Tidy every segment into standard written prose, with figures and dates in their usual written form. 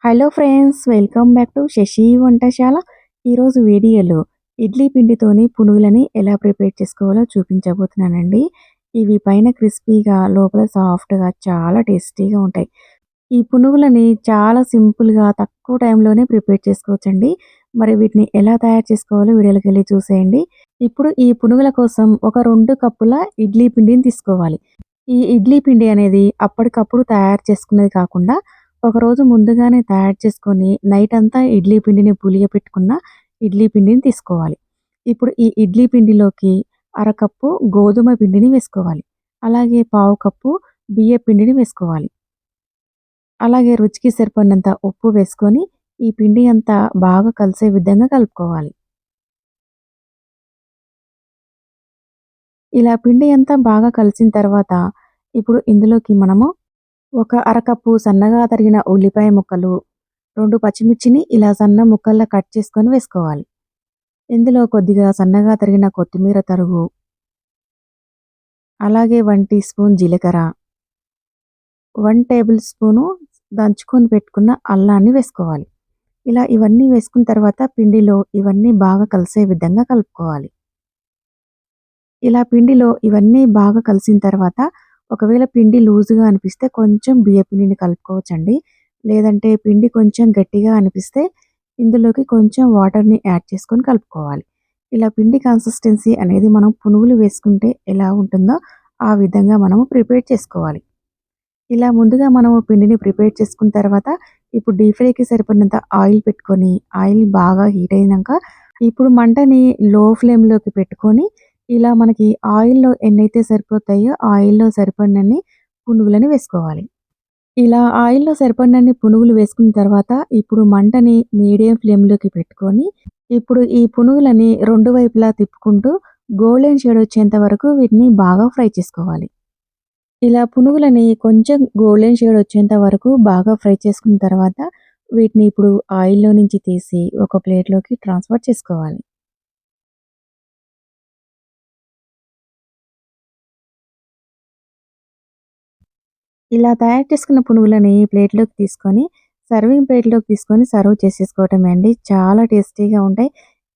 Hello friends, welcome back to Sasi Vantasala. ఈరోజు వీడియోలో ఇడ్లీ పిండితోని పునుగులని ఎలా ప్రిపేర్ చేసుకోవాలో చూపించబోతున్నానండి. ఇవి పైన క్రిస్పీగా లోపల సాఫ్ట్గా చాలా టేస్టీగా ఉంటాయి. ఈ పునుగులని చాలా సింపుల్గా తక్కువ టైంలోనే ప్రిపేర్ చేసుకోవచ్చండి. మరి వీటిని ఎలా తయారు చేసుకోవాలో వీడియోలోకి వెళ్ళి చూసేయండి. ఇప్పుడు ఈ పునుగుల కోసం ఒక 2 కప్పుల ఇడ్లీ పిండిని తీసుకోవాలి. ఈ ఇడ్లీ పిండి అనేది అప్పటికప్పుడు తయారు చేసుకునేది కాకుండా ఒకరోజు ముందుగానే తయారు చేసుకొని నైట్ అంతా ఇడ్లీ పిండిని పులియబెట్టుకున్న ఇడ్లీ పిండిని తీసుకోవాలి. ఇప్పుడు ఈ ఇడ్లీ పిండిలోకి అరకప్పు గోధుమ పిండిని వేసుకోవాలి. అలాగే పావు కప్పు బియ్య పిండిని వేసుకోవాలి. అలాగే రుచికి సరిపడినంత ఉప్పు వేసుకొని ఈ పిండి అంతా బాగా కలిసే విధంగా కలుపుకోవాలి. ఇలా పిండి అంతా బాగా కలిసిన తర్వాత ఇప్పుడు ఇందులోకి మనము ఒక అరకప్పు సన్నగా తరిగిన ఉల్లిపాయ ముక్కలు, 2 పచ్చిమిర్చిని ఇలా సన్న ముక్కల్లా కట్ చేసుకొని వేసుకోవాలి. ఇందులో కొద్దిగా సన్నగా తరిగిన కొత్తిమీర తరుగు, అలాగే 1 టీ స్పూన్ జీలకర్ర, 1 టేబుల్ స్పూను దంచుకొని పెట్టుకున్న అల్లాన్ని వేసుకోవాలి. ఇలా ఇవన్నీ వేసుకున్న తర్వాత పిండిలో ఇవన్నీ బాగా కలిసే విధంగా కలుపుకోవాలి. ఇలా పిండిలో ఇవన్నీ బాగా కలిసిన తర్వాత ఒకవేళ పిండి లూజ్‌గా అనిపిస్తే కొంచెం బియ్య పిండిని కలుపుకోవచ్చండి. లేదంటే పిండి కొంచెం గట్టిగా అనిపిస్తే ఇందులోకి కొంచెం వాటర్‌ని యాడ్ చేసుకొని కలుపుకోవాలి. ఇలా పిండి కన్సిస్టెన్సీ అనేది మనం పునుగులు వేసుకుంటే ఎలా ఉంటుందో ఆ విధంగా మనము ప్రిపేర్ చేసుకోవాలి. ఇలా ముందుగా మనము పిండిని ప్రిపేర్ చేసుకున్న తర్వాత ఇప్పుడు డీప్ ఫ్రైకి సరిపడినంత ఆయిల్ పెట్టుకొని ఆయిల్ బాగా హీట్ అయినంక ఇప్పుడు మంటని లో ఫ్లేమ్‌లోకి పెట్టుకొని ఇలా మనకి ఆయిల్‌లో ఎన్నైతే సరిపోతాయో ఆయిల్‌లో సరిపడినన్ని పునుగులని వేసుకోవాలి. ఇలా ఆయిల్‌లో సరిపడినన్ని పునుగులు వేసుకున్న తర్వాత ఇప్పుడు మంటని మీడియం ఫ్లేమ్‌లోకి పెట్టుకొని ఇప్పుడు ఈ పునుగులని 2 వైపులా తిప్పుకుంటూ గోల్డెన్ షేడ్ వచ్చేంత వరకు వీటిని బాగా ఫ్రై చేసుకోవాలి. ఇలా పునుగులని కొంచెం గోల్డెన్ షేడ్ వచ్చేంత వరకు బాగా ఫ్రై చేసుకున్న తర్వాత వీటిని ఇప్పుడు ఆయిల్‌లో నుంచి తీసి ఒక ప్లేట్‌లోకి ట్రాన్స్‌ఫర్ చేసుకోవాలి. ఇలా తయారు చేసుకున్న పునుగులని ప్లేట్‌లోకి తీసుకొని సర్వింగ్ ప్లేట్‌లోకి తీసుకొని సర్వ్ చేసేసుకోవటమే అండి. చాలా టేస్టీగా ఉంటాయి.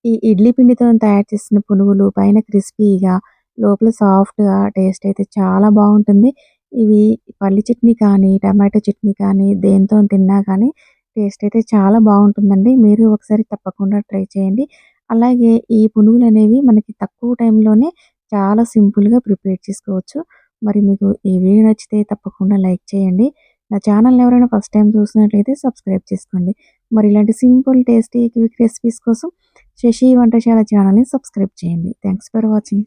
ఈ ఇడ్లీ పిండితోని తయారు చేసిన పునుగులు పైన క్రిస్పీగా, లోపల సాఫ్ట్‌గా టేస్ట్ అయితే చాలా బావుంటుంది. ఇవి పల్లి చట్నీ కానీ, టమాటో చట్నీ కానీ దేనితోని తిన్నా కానీ టేస్ట్ అయితే చాలా బావుంటుందండి. మీరు ఒకసారి తప్పకుండా ట్రై చేయండి. అలాగే ఈ పునుగులనేవి మనకి తక్కువ టైంలోనే చాలా సింపుల్‌గా ప్రిపేర్ చేసుకోవచ్చు. మరి మీకు ఈ వీడియో నచ్చితే తప్పకుండా లైక్ చేయండి. నా ఛానల్‌ని ఎవరైనా ఫస్ట్ టైమ్ చూసినట్లయితే సబ్స్క్రైబ్ చేసుకోండి. మరి ఇలాంటి సింపుల్, టేస్టీ, క్విక్ రెసిపీస్ కోసం శశి వంటశాల ఛానల్‌ని సబ్స్క్రైబ్ చేయండి. Thanks for watching.